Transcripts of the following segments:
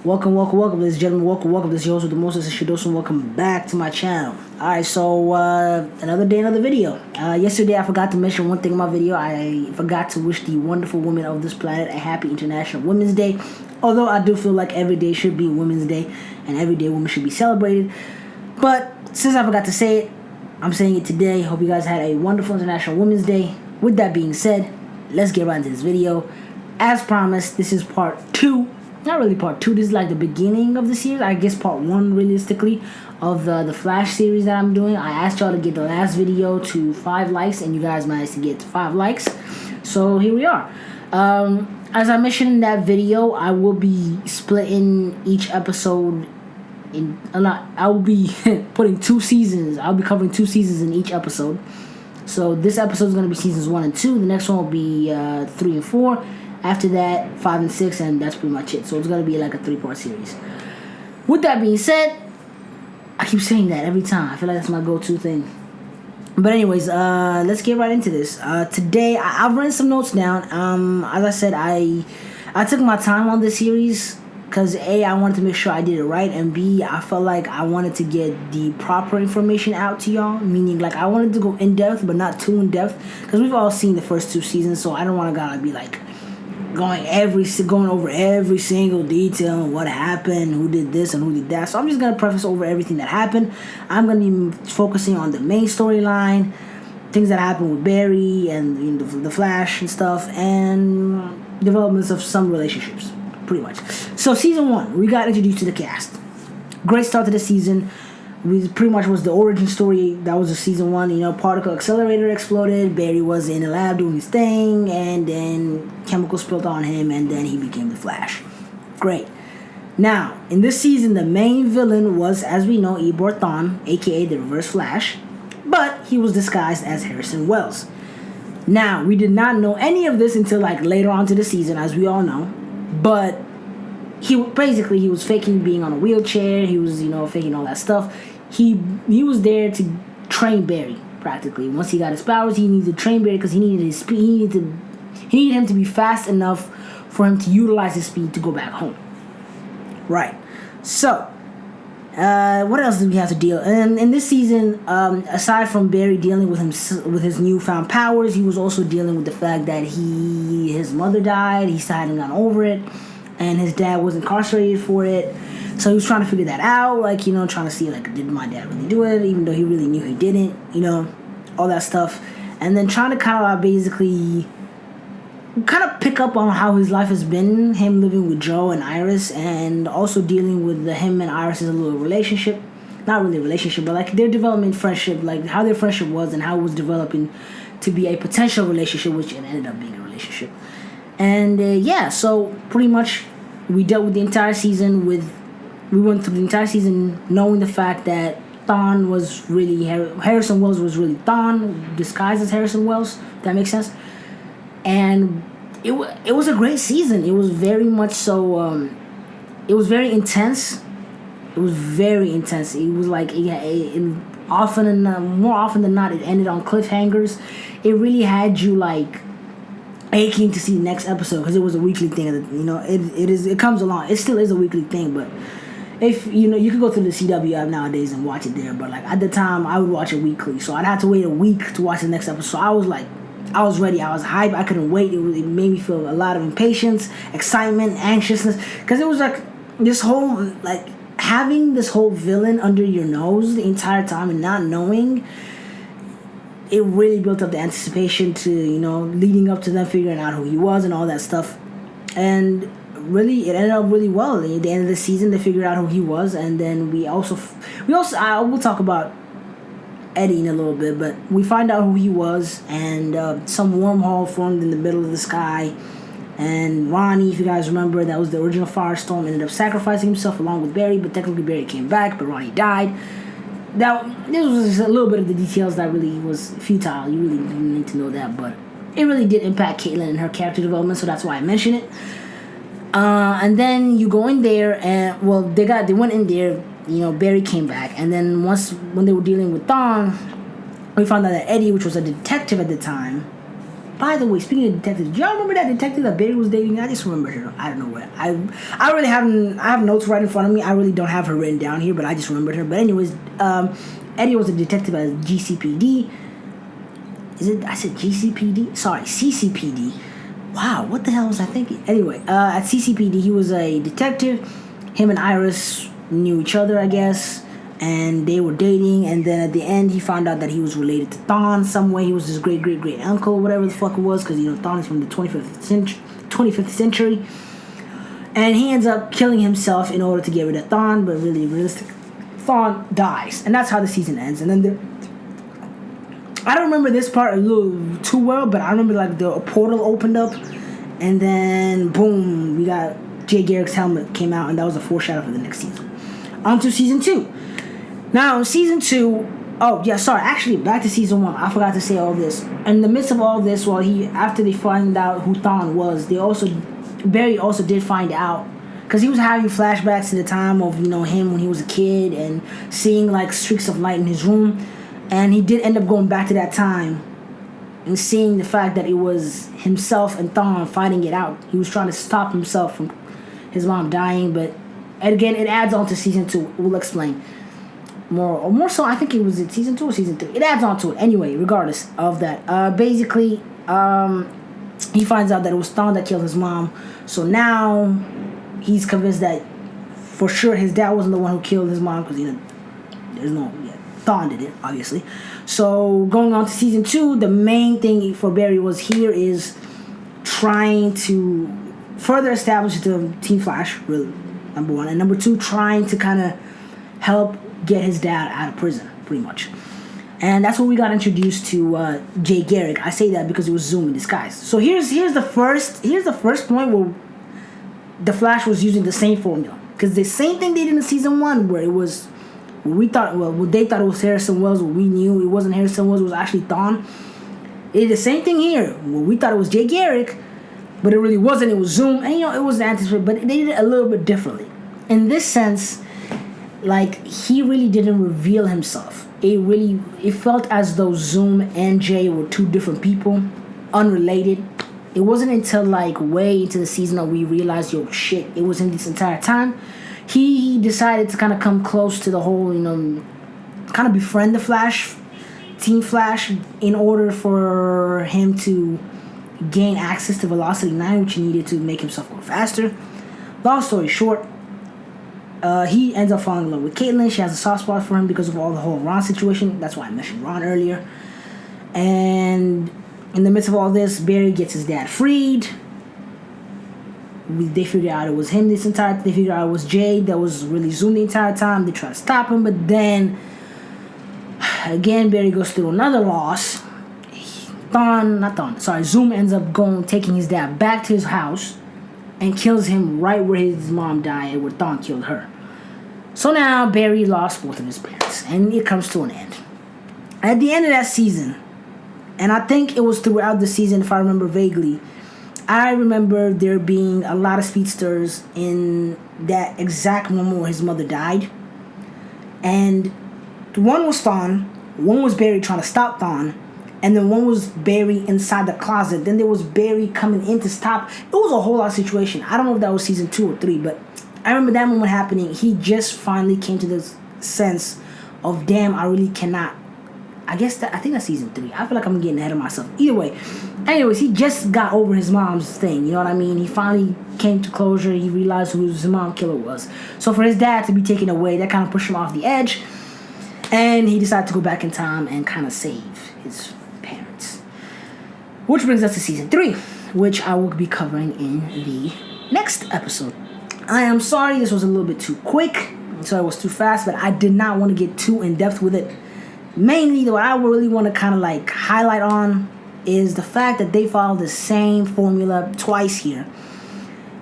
Welcome, ladies and gentlemen. Welcome. This is your host with the most, Shidosu. Welcome back to my channel. Alright, so another day, another video. Yesterday, I forgot to mention one thing in my video. I forgot to wish the wonderful women of this planet a happy International Women's Day. Although I do feel like every day should be Women's Day, and every day women should be celebrated. But since I forgot to say it, I'm saying it today. Hope you guys had a wonderful International Women's Day. With that being said, let's get right into this video. As promised, this is part 2. Not really part 2, this is like the beginning of the series. I guess part 1 realistically of the Flash series that I'm doing. I asked y'all to get the last video to 5 likes and you guys managed to get 5 likes. So here we are. As I mentioned in that video, I will be splitting each episode in I will be putting 2 seasons. I'll be covering 2 seasons in each episode. So this episode is going to be seasons 1 and 2. The next one will be 3 and 4. After that, 5 and 6, and that's pretty much it. So it's going to be like a 3-part series. With that being said, I keep saying that every time. I feel like that's my go-to thing. But anyways, let's get right into this. Today, I've written some notes down. As I said, I took my time on this series because A, I wanted to make sure I did it right, and B, I felt like I wanted to get the proper information out to y'all. Meaning, like, I wanted to go in-depth, but not too in-depth. Because we've all seen the first 2 seasons, so I don't want to gotta be like going over every single detail and what happened, who did this and who did that. So I'm just gonna preface over everything that happened. I'm gonna be focusing on the main storyline, things that happened with Barry and the Flash and stuff, and developments of some relationships, pretty much. So season 1, we got introduced to the cast. Great start to the season. We pretty much was the origin story. That was the season 1. Particle accelerator exploded. Barry was in the lab doing his thing, and then chemicals spilled on him, and then he became the Flash. Great. Now, in this season, the main villain was, as we know, Eobard Thawne, aka the Reverse Flash, but he was disguised as Harrison Wells. Now, we did not know any of this until like later on to the season, as we all know, but he was faking being on a wheelchair. He was, faking all that stuff. He was there to train Barry, practically. Once he got his powers, he needed to train Barry because he needed his speed. He needed him to be fast enough for him to utilize his speed to go back home. Right. So, what else did we have to deal? And in this season, aside from Barry dealing with his newfound powers, he was also dealing with the fact that his mother died. He still hadn't gotten over it, and his dad was incarcerated for it. So he was trying to figure that out, trying to see, did my dad really do it, even though he really knew he didn't, all that stuff. And then trying to kind of basically pick up on how his life has been, him living with Joe and Iris, and also dealing with him and Iris' little relationship. Not really a relationship, but their development friendship, how their friendship was and how it was developing to be a potential relationship, which it ended up being a relationship. And so pretty much we dealt with the entire season we went through the entire season knowing the fact that Thawne was really Harrison Wells was really Thawne disguised as Harrison Wells. If that makes sense. And it was a great season. It was very much so. It was very intense. It was very intense. It was more often than not, it ended on cliffhangers. It really had you aching to see the next episode because it was a weekly thing. It comes along. It still is a weekly thing, but if you could go through the CW app nowadays and watch it there. But at the time, I would watch it weekly, so I'd have to wait a week to watch the next episode. I was ready. I was hyped. I couldn't wait. It made me feel a lot of impatience, excitement, anxiousness, because it was this whole having this whole villain under your nose the entire time and not knowing. It really built up the anticipation to, leading up to them figuring out who he was and all that stuff. And really, it ended up really well. At the end of the season, they figured out who he was. And then we also I will talk about Eddie in a little bit, but we find out who he was. And some wormhole formed in the middle of the sky. And Ronnie, if you guys remember, that was the original Firestorm, ended up sacrificing himself along with Barry. But technically, Barry came back, but Ronnie died. This was just a little bit of the details that really was futile. You really didn't need to know that, but it really did impact Caitlin and her character development, so that's why I mention it. And then you go in there, and they went in there. Barry came back, and then when they were dealing with Thawne, we found out that Eddie, which was a detective at the time, by the way, speaking of detectives, do y'all remember that detective that Barry was dating? I just remember her. I don't know where. I really haven't. I have notes right in front of me. I really don't have her written down here, but I just remembered her. But anyways, Eddie was a detective at GCPD. Is it? I said GCPD. Sorry, CCPD. Wow, what the hell was I thinking? Anyway, at CCPD, he was a detective. Him and Iris knew each other, I guess, and they were dating. And then at the end, he found out that he was related to Thawne some way. He was his great uncle, whatever the fuck it was, because Thawne is from the 25th century. And he ends up killing himself in order to get rid of Thawne, but really, realistically, Thawne dies, and that's how the season ends. And then I don't remember this part a little too well, but I remember like the portal opened up, and then boom, we got Jay Garrick's helmet came out, and that was a foreshadow for the next season. On to season 2. Now, in season 2, actually, back to season 1. I forgot to say all this. In the midst of all this, after they find out who Thawne was, Barry also did find out, because he was having flashbacks to the time of him when he was a kid and seeing like streaks of light in his room, and he did end up going back to that time and seeing the fact that it was himself and Thawne fighting it out. He was trying to stop himself from his mom dying, but again, it adds on to season 2. We'll explain more so. I think it was in season 2 or season 3. It adds on to it anyway. Regardless of that, basically, he finds out that it was Thawne that killed his mom. So now he's convinced that for sure his dad wasn't the one who killed his mom, because Thawne did it, obviously. So going on to season 2, the main thing for Barry was here is trying to further establish the Team Flash, really, number 1, and number 2, trying to kind of help get his dad out of prison, pretty much. And that's when we got introduced to Jay Garrick. I say that because it was Zoom in disguise. So here's the first point where the Flash was using the same formula, because the same thing they did in season 1, where it was they thought it was Harrison Wells, what we knew it wasn't Harrison Wells, it was actually Thawne. They did the same thing here, where we thought it was Jay Garrick, but it really wasn't. It was Zoom, and it was anticipated, but they did it a little bit differently. In this sense, like, he really didn't reveal himself. It felt as though Zoom and Jay were two different people, unrelated. It wasn't until like way into the season that we realized, it was in this entire time. He decided to kind of come close to the whole, kind of befriend the Flash, Team Flash, in order for him to gain access to Velocity 9, which he needed to make himself go faster. Long story short, he ends up falling in love with Caitlin. She has a soft spot for him because of all the whole Ron situation. That's why I mentioned Ron earlier. And in the midst of all this, Barry gets his dad freed. They figured out it was him this entire time. They figured out it was Jay that was really Zoom the entire time. They try to stop him, but then again, Barry goes through another loss. Zoom ends up taking his dad back to his house and kills him right where his mom died, where Thawne killed her. So now Barry lost both of his parents, and it comes to an end. At the end of that season, and I think it was throughout the season, if I remember vaguely, I remember there being a lot of speedsters in that exact moment where his mother died. And one was Thawne, one was Barry trying to stop Thawne, and then one was Barry inside the closet. Then there was Barry coming in to stop. It was a whole lot of situation. I don't know if that was season 2 or 3, but I remember that moment happening. He just finally came to this sense of, damn, I really cannot. I think that's season 3. I feel like I'm getting ahead of myself. Either way. Anyways, he just got over his mom's thing. You know what I mean? He finally came to closure. He realized who his mom killer was. So for his dad to be taken away, that kind of pushed him off the edge. And he decided to go back in time and kind of save his parents. Which brings us to season 3, which I will be covering in the next episode. I am sorry this was a little bit too quick. So it was too fast, but I did not want to get too in-depth with it. Mainly, what I really want to kind of like highlight on is the fact that they followed the same formula twice here.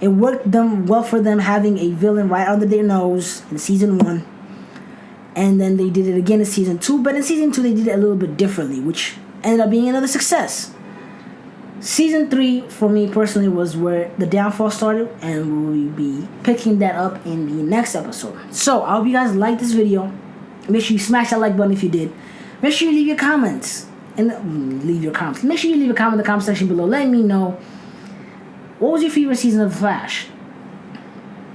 It worked well for them having a villain right under their nose in season 1. And then they did it again in season 2. But in season 2, they did it a little bit differently, which ended up being another success. Season 3, for me personally, was where the downfall started. And we'll be picking that up in the next episode. So, I hope you guys liked this video. Make sure you smash that like button if you did. Make sure you leave your comments. and leave your comments. Make sure you leave a comment in the comment section below. Let me know, what was your favorite season of The Flash?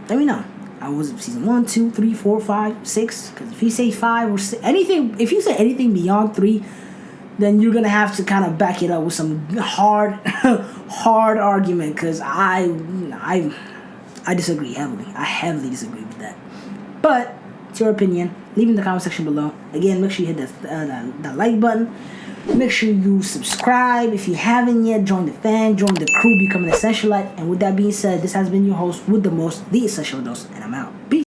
Let me know. I was season 1, 2, 3, 4, 5, 6. Because if you say 5 or 6, anything, if you say anything beyond 3, then you're gonna have to kind of back it up with some hard, hard argument. Because I disagree heavily. I heavily disagree with that. But it's your opinion. Leave in the comment section below. Again, make sure you hit that like button. Make sure you subscribe if you haven't yet. Join the fan, join the crew, become an Essentialite. And with that being said, this has been your host with the most, the Essential Dose, and I'm out. Peace.